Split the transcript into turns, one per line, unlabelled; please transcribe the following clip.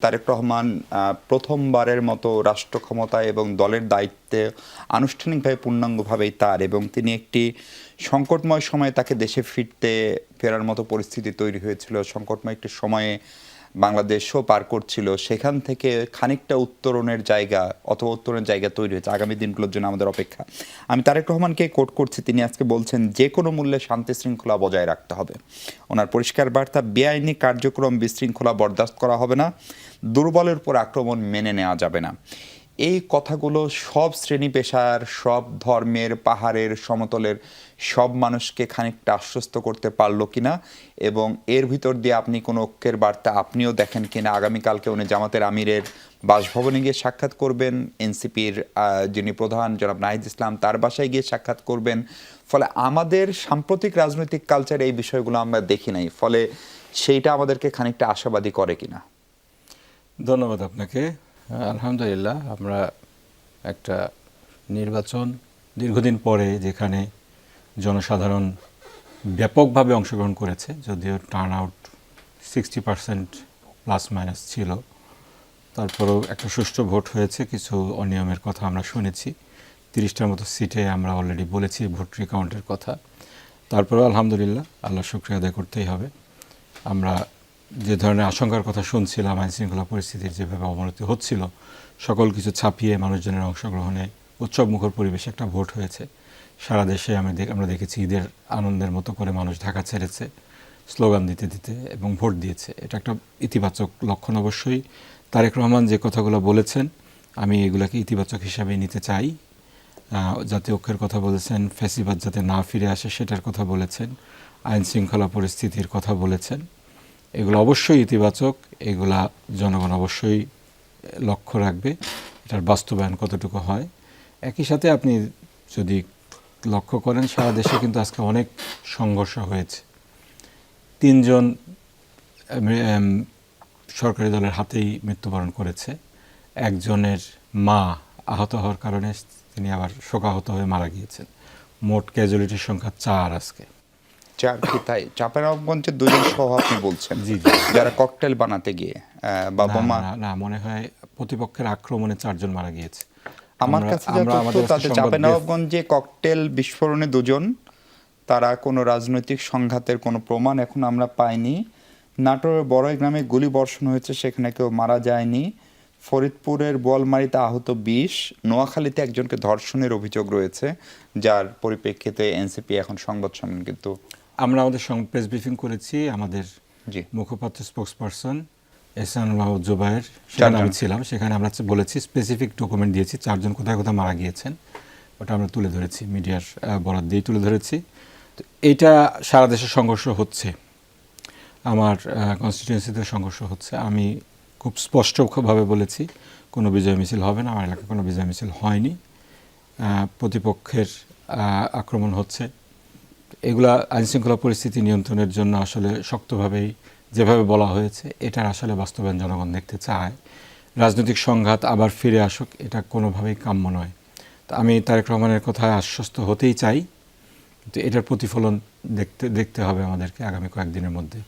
তারেক রহমান প্রথমবারের মতো রাষ্ট্র ক্ষমতা এবং দলের দায়িত্বে আনুষ্ঠানিকভাবে পূর্ণাঙ্গভাবেই তার, এবং তিনি একটি সংকটময় সময়ে তাকে দেশে ফেরার মতো পরিস্থিতি তৈরি হয়েছিল। সংকটময় একটি সময়ে বাংলাদেশও পার করছিল, সেখান থেকে খানিকটা উত্তরণের জায়গা অথবা উত্তরণের জায়গা তৈরি হয়েছে। আগামী দিনগুলোর জন্য আমাদের অপেক্ষা। আমি তারেক রহমানকে কোট করছি, তিনি আজকে বলছেন যে কোনো মূল্যে শান্তি শৃঙ্খলা বজায় রাখতে হবে। ওনার পরিষ্কার বার্তা, বেআইনি কার্যক্রম বিশৃঙ্খলা বরদাস্ত করা হবে না, দুর্বলের উপর আক্রমণ মেনে নেওয়া যাবে না। এই কথাগুলো সব শ্রেণী পেশার, সব ধর্মের, পাহাড়ের, সমতলের সব মানুষকে খানিকটা আশ্বস্ত করতে পারলো কিনা, এবং এর ভিতর দিয়ে আপনি কোনো ঐক্যের বার্তা আপনিও দেখেন কিনা। আগামীকালকে উনি জামাতের আমিরের বাসভবনে গিয়ে সাক্ষাৎ করবেন, এনসিপির যিনি প্রধান জনাব নাহিদ ইসলাম তার বাসায় গিয়ে সাক্ষাৎ করবেন। ফলে আমাদের সাম্প্রতিক রাজনৈতিক কালচারে এই বিষয়গুলো আমরা দেখি নাই, ফলে সেইটা আমাদেরকে খানিকটা আশাবাদী করে কিনা।
ধন্যবাদ আপনাকে। আলহামদুলিল্লাহ, আমরা একটা নির্বাচন দীর্ঘদিন পরে, যেখানে জনসাধারণ ব্যাপকভাবে অংশগ্রহণ করেছে, যদিও টার্ন আউট 60% প্লাস মাইনাস ছিল, তারপরেও একটা সুষ্ঠু ভোট হয়েছে। কিছু অনিয়মের কথা আমরা শুনেছি, 30টার মতো সিটে আমরা অলরেডি বলেছি ভোট রিকাউন্টের কথা। তারপরেও আলহামদুলিল্লাহ, আল্লাহ শুকরিয়া আদায় করতেই হবে। আমরা যে ধরনের আশঙ্কার কথা শুনছিলাম, আইনশৃঙ্খলা পরিস্থিতির যেভাবে অবনতি হচ্ছিল, সকল কিছু ছাপিয়ে মানুষজনের অংশগ্রহণে উৎসবমুখর পরিবেশে একটা ভোট হয়েছে। সারা দেশে আমরা দেখেছি ঈদের আনন্দের মতো করে মানুষ ঢাকা ছেড়েছে, স্লোগান দিতে দিতে, এবং ভোট দিয়েছে। এটা একটা ইতিবাচক লক্ষণ। অবশ্যই তারেক রহমান যে কথাগুলো বলেছেন, আমি এগুলাকে ইতিবাচক হিসাবে নিতে চাই। জাতীয় ঐক্যের কথা বলেছেন, ফ্যাসিবাদ যাতে না ফিরে আসে সেটার কথা বলেছেন, আইন শৃঙ্খলা পরিস্থিতির কথা বলেছেন। এগুলো অবশ্যই ইতিবাচক, এগুলা জনগণ অবশ্যই লক্ষ্য রাখবে এটার বাস্তবায়ন কতটুকু হয়। একই সাথে আপনি যদি লক্ষ্য করেন, সারা দেশে কিন্তু আজকে অনেক সংঘর্ষ হয়েছে। 3 জন সরকারি দলের হাতেই মৃত্যুবরণ করেছে। একজনের মা আহত হওয়ার কারণে তিনি আবার শোকাহত হয়ে মারা গিয়েছেন। মোট ক্যাজুয়ালিটির সংখ্যা 4 আজকে।
4 কি তাই? চাঁপাইনবাবগঞ্জের 2 জন সহ আপনি বলছেন,
জি জি,
যারা ককটেল বানাতে গিয়ে বা বোমা।
না, মনে হয় প্রতিপক্ষের আক্রমণে 4 জন মারা গিয়েছে।
আমার কাছে যা তথ্য, তাদের চাঁপাইনবাবগঞ্জে ককটেল বিস্ফোরণে 2 জন, তারা কোনো রাজনৈতিক সংঘাতের কোনো প্রমাণ এখন আমরা পাইনি। নাটোরের বড়ই গ্রামে গুলি বর্ষণ হয়েছে, সেখানে কেউ মারা যায়নি। ফরিদপুরের বোয়ালমারীতে আহত 20। নোয়াখালীতে একজনকে ধর্ষণের অভিযোগ রয়েছে, যার পরিপ্রেক্ষিতে এনসিপি এখন সংবাদ সম্মেলন। কিন্তু
আমরা আমাদের প্রেস ব্রিফিং করেছি, আমাদের
জি
মুখপাত্র স্পোক্সপারসন এহসানুল্লাহ জুবায়ের, সেখানে আমি ছিলাম। সেখানে আমরা বলেছি, স্পেসিফিক ডকুমেন্ট দিয়েছি, 4 জন কোথায় কোথায় মারা গিয়েছেন ওটা আমরা তুলে ধরেছি, মিডিয়ার বরাদ দিয়ে তুলে ধরেছি। তো এইটা সারা দেশে সংঘর্ষ হচ্ছে, আমার কনস্টিটিউয়েন্সিতে সংঘর্ষ হচ্ছে। আমি খুব স্পষ্টভাবে বলেছি, কোনো বিজয় মিছিল হবে না। আমার এলাকায় কোনো বিজয় মিছিল হয়নি, প্রতিপক্ষের আক্রমণ হচ্ছে। এগুলা আইনশৃঙ্খলা পরিস্থিতি নিয়ন্ত্রণের জন্য আসলে শক্তভাবেই যেভাবে বলা হয়েছে, এটার আসলে বাস্তবায়ন জনগণ দেখতে চায়। রাজনৈতিক সংঘাত আবার ফিরে আসুক, এটা কোনোভাবেই কাম্য নয়। তো আমি তারেক রহমানের কথায় আশ্বস্ত হতেই চাই, কিন্তু এটার প্রতিফলন দেখতে হবে আমাদেরকে আগামী কয়েকদিনের মধ্যে।